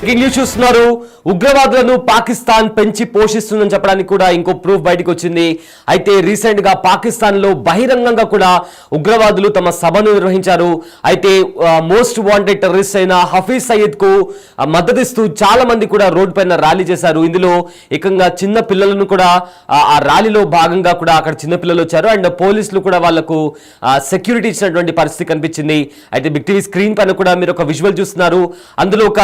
Breaking news చూస్తున్నారు. ఉగ్రవాదులను పాకిస్తాన్ పెంచి పోషిస్తుందని చెప్పడానికి కూడా ఇంకో ప్రూఫ్ బయటకు వచ్చింది. అయితే రీసెంట్ గా పాకిస్తాన్ లో బహిరంగంగా కూడా ఉగ్రవాదులు తమ సభను నిర్వహించారు. అయితే మోస్ట్ వాంటెడ్ టెర్రరిస్ట్ అయిన హఫీజ్ సయీద్ కు మద్దతిస్తూ చాలా మంది కూడా రోడ్డు పైన ర్యాలీ చేశారు. ఇందులో ఏకంగా చిన్న పిల్లలను కూడా ఆ ర్యాలీలో భాగంగా కూడా అక్కడ చిన్న పిల్లలు వచ్చారు. అండ్ పోలీసులు కూడా వాళ్లకు సెక్యూరిటీ ఇచ్చినటువంటి పరిస్థితి కనిపించింది. అయితే బిగ్ టీవీ స్క్రీన్ పైన కూడా మీరు ఒక విజువల్ చూస్తున్నారు. అందులో ఒక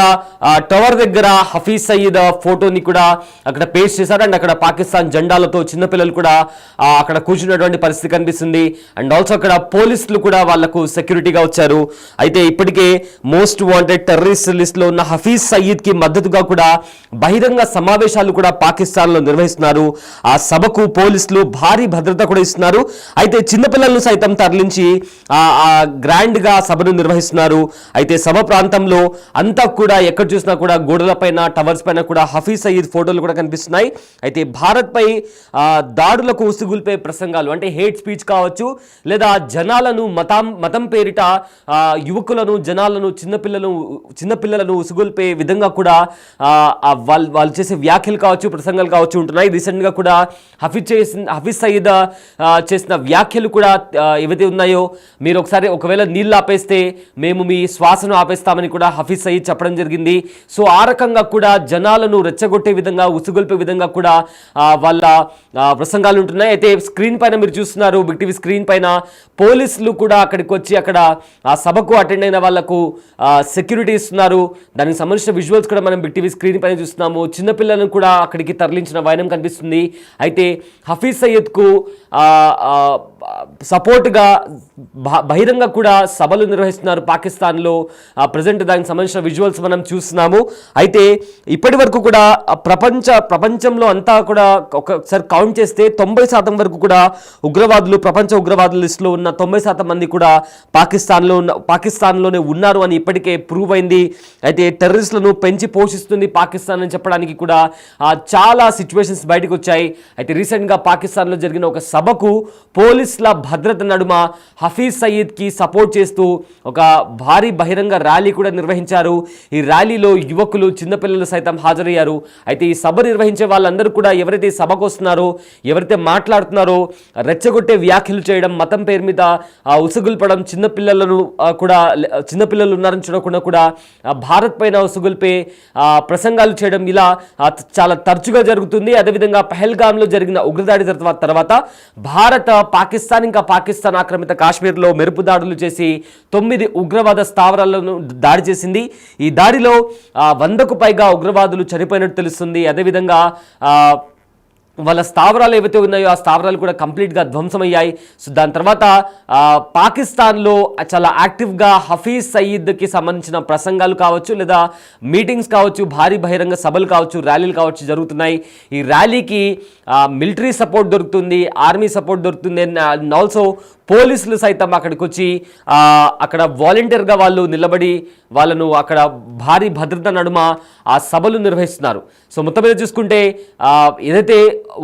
టవర్ దగ్గర హఫీజ్ సయీద్ ఫోటోని కూడా అక్కడ పేస్ట్ చేశారు. అండ్ అక్కడ పాకిస్తాన్ జెండాలతో చిన్నపిల్లలు కూడా అక్కడ కూర్చున్నటువంటి పరిస్థితి కనిపిస్తుంది. అండ్ ఆల్సో అక్కడ పోలీసులు కూడా వాళ్లకు సెక్యూరిటీగా వచ్చారు. అయితే ఇప్పటికే మోస్ట్ వాంటెడ్ టెర్రరిస్ట్ లిస్ట్ లో ఉన్న హఫీజ్ సయీద్ కి మద్దతుగా కూడా బహిరంగ సమావేశాలు కూడా పాకిస్తాన్ లో నిర్వహిస్తున్నారు. ఆ సభకు పోలీసులు భారీ భద్రత కూడా ఇస్తున్నారు. అయితే చిన్నపిల్లలను సైతం తరలించి గ్రాండ్ గా సభను నిర్వహిస్తున్నారు. అయితే సభ ప్రాంతంలో అంతా కూడా ఎక్కడ చూసినా కూడా గోడల పైన టవర్స్ పైన కూడా హఫీజ్ సయీద్ ఫోటోలు కూడా కనిపిస్తున్నాయి. అయితే భారత్ పై దాడులకు ఉసిగొల్పే ప్రసంగాలు అంటే హేట్ స్పీచ్ కావచ్చు, లేదా జనాలను మతం పేరిట యువకులను జనాలను చిన్నపిల్లలను ఉసిగొల్పే విధంగా కూడా వాళ్ళు చేసే వ్యాఖ్యలు కావచ్చు, ప్రసంగాలు కావచ్చు ఉంటున్నాయి. రీసెంట్ గా కూడా హఫీజ్ సయీద్ చేసిన వ్యాఖ్యలు కూడా ఏవైతే ఉన్నాయో, మీరు ఒకవేళ నీళ్ళు ఆపేస్తే మేము మీ శ్వాసను ఆపేస్తామని కూడా హఫీజ్ సయీద్ చెప్పడం జరిగింది. సో ఆ రకంగా కూడా జనాలను రెచ్చగొట్టే విధంగా, ఉసుగొల్పే విధంగా కూడా వాళ్ళ ప్రసంగాలు ఉంటున్నాయి. అయితే స్క్రీన్ పైన మీరు చూస్తున్నారు, బిగ్ టీవీ స్క్రీన్ పైన పోలీసులు కూడా అక్కడికి వచ్చి అక్కడ ఆ సభకు అటెండ్ అయిన వాళ్లకు సెక్యూరిటీ ఇస్తున్నారు. దానికి సంబంధించిన విజువల్స్ కూడా మనం బిగ్ టీవీ స్క్రీన్ పైన చూస్తున్నాము. చిన్నపిల్లలను కూడా అక్కడికి తరలించిన వైనం కనిపిస్తుంది. అయితే హఫీజ్ సయీద్ కు సపోర్ట్గా బహిరంగ కూడా సభలు నిర్వహిస్తున్నారు పాకిస్తాన్లో. ప్రజెంట్ దానికి సంబంధించిన విజువల్స్ మనం చూస్తున్నాము. అయితే ఇప్పటి వరకు కూడా ప్రపంచంలో అంతా కూడా ఒకసారి కౌంట్ చేస్తే 90% వరకు కూడా ఉగ్రవాదులు, ప్రపంచ ఉగ్రవాదుల లిస్టులో ఉన్న 90% మంది కూడా పాకిస్తాన్లోనే ఉన్నారు అని ఇప్పటికే ప్రూవ్ అయింది. అయితే టెర్రరిస్టులను పెంచి పోషిస్తుంది పాకిస్తాన్ అని చెప్పడానికి కూడా చాలా సిచ్యువేషన్స్ బయటకు వచ్చాయి. అయితే రీసెంట్గా పాకిస్తాన్లో జరిగిన ఒక సభకు పోలీసుల భద్రత నడుమ హఫీజ్ సయీద్ కి సపోర్ట్ చేస్తూ ఒక భారీ బహిరంగ ర్యాలీ కూడా నిర్వహించారు. ఈ ర్యాలీలో యువకులు, చిన్నపిల్లలు సైతం హాజరయ్యారు. అయితే ఈ సభ నిర్వహించే వాళ్ళందరూ కూడా ఎవరైతే సభకు వస్తున్నారో, ఎవరైతే మాట్లాడుతున్నారో, రెచ్చగొట్టే వ్యాఖ్యలు చేయడం, మతం పేరు మీద ఉసుగుల్పడం, చిన్నపిల్లలు ఉన్నారని చూడకుండా కూడా భారత్ పైన ఉసుగుల్పే ప్రసంగాలు చేయడం ఇలా చాలా తరచుగా జరుగుతుంది. అదేవిధంగా పహల్గామ్లో జరిగిన ఉగ్రదాడి తర్వాత భారత్ పాకిస్తాన్ ఆక్రమిత కాశ్మీర్లో మెరుపు దాడులు చేసి 9 ఉగ్రవాద స్థావరాలను దాడి చేసింది. ఈ దాడిలో 100కు పైగా ఉగ్రవాదులు చనిపోయినట్టు తెలుస్తుంది. అదేవిధంగా వాళ్ళ స్థావరాలు ఏవైతే ఉన్నాయో ఆ స్థావరాలు కూడా కంప్లీట్గా ధ్వంసమయ్యాయి. సో దాని తర్వాత పాకిస్తాన్లో చాలా యాక్టివ్గా హఫీజ్ సయీద్కి సంబంధించిన ప్రసంగాలు కావచ్చు, లేదా మీటింగ్స్ కావచ్చు, భారీ బహిరంగ సభలు కావచ్చు, ర్యాలీలు కావచ్చు జరుగుతున్నాయి. ఈ ర్యాలీకి మిలిటరీ సపోర్ట్ దొరుకుతుంది, ఆర్మీ సపోర్ట్ దొరుకుతుంది. అండ్ ఆల్సో పోలీసులు సైతం అక్కడికి వచ్చి అక్కడ వాలంటీర్గా వాళ్ళు నిలబడి వాళ్ళను అక్కడ భారీ భద్రత నడుమ ఆ సభలు నిర్వహిస్తున్నారు. సో మొత్తం మీద చూసుకుంటే ఏదైతే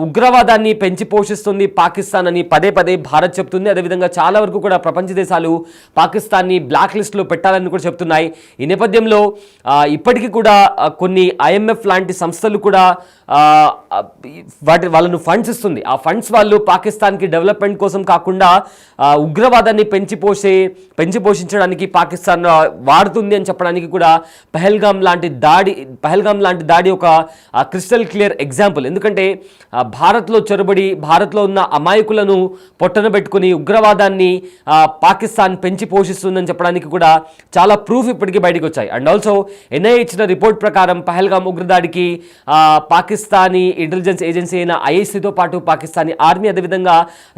ఉగ్రవాదాన్ని పెంచి పోషిస్తుంది పాకిస్తాన్ అని పదే భారత్ చెప్తుంది. అదేవిధంగా చాలా వరకు కూడా ప్రపంచ దేశాలు పాకిస్తాన్ని బ్లాక్ లిస్ట్లో పెట్టాలని కూడా చెప్తున్నాయి. ఈ నేపథ్యంలో ఇప్పటికీ కూడా కొన్ని IMF లాంటి సంస్థలు కూడా వాళ్ళను ఫండ్స్ ఇస్తుంది. ఆ ఫండ్స్ వాళ్ళు పాకిస్తాన్కి డెవలప్మెంట్ కోసం కాకుండా ఉగ్రవాదాన్ని పెంచి పోషించడానికి పాకిస్తాన్ వాడుతుంది అని చెప్పడానికి కూడా పహల్గామ్ లాంటి దాడి ఒక క్రిస్టల్ క్లియర్ ఎగ్జాంపుల్. ఎందుకంటే భారత్లో చొరబడి భారత్లో ఉన్న అమాయకులను పొట్టన పెట్టుకుని ఉగ్రవాదాన్ని పాకిస్తాన్ పెంచి పోషిస్తుందని చెప్పడానికి కూడా చాలా ప్రూఫ్ ఇప్పటికీ బయటకు వచ్చాయి. అండ్ ఆల్సో NIA ఇచ్చిన రిపోర్ట్ ప్రకారం పహల్గామ్ ఉగ్రదాడికి పాకిస్తానీ ఇంటెలిజెన్స్ ఏజెన్సీ అయిన ISIతో పాటు పాకిస్తానీ ఆర్మీ, అదేవిధంగా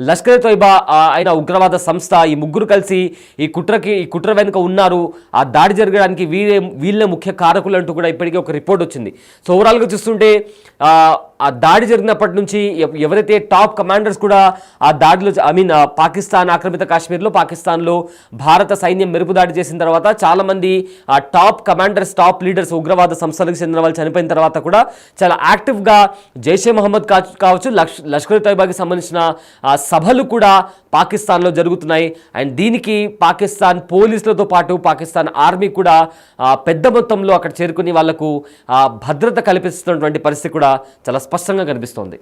లష్కర్ తోయిబా అయిన ఉగ్రవాద సంస్థ, ఈ ముగ్గురు కలిసి ఈ కుట్ర వెనుక ఉన్నారు. ఆ దాడి జరగడానికి వీళ్ళే ముఖ్య కారకులు అంటూ కూడా ఇప్పటికే ఒక రిపోర్ట్ వచ్చింది. సో ఓవరాల్గా చూస్తుంటే ఆ దాడి జరిగినప్పటి నుంచి ఎవరైతే టాప్ కమాండర్స్ కూడా ఆ దాడిలో పాకిస్తాన్ ఆక్రమిత కాశ్మీర్లో పాకిస్తాన్లో భారత సైన్యం మెరుపు దాడి చేసిన తర్వాత చాలామంది ఆ టాప్ కమాండర్స్ టాప్ లీడర్స్ ఉగ్రవాద సంస్థలకు చెందిన వాళ్ళు చనిపోయిన తర్వాత కూడా చాలా యాక్టివ్గా జైషే మహమ్మద్ కావచ్చు లష్కర్ తోయిబాకి సంబంధించిన సభలు కూడా పాకిస్తాన్లో జరుగుతున్నాయి. అండ్ దీనికి పాకిస్తాన్ పోలీసులతో పాటు పాకిస్తాన్ ఆర్మీ కూడా పెద్ద మొత్తంలో అక్కడ చేరుకుని వాళ్లకు భద్రత కల్పిస్తున్నటువంటి పరిస్థితి కూడా చాలా స్పష్టంగా కనిపిస్తోంది.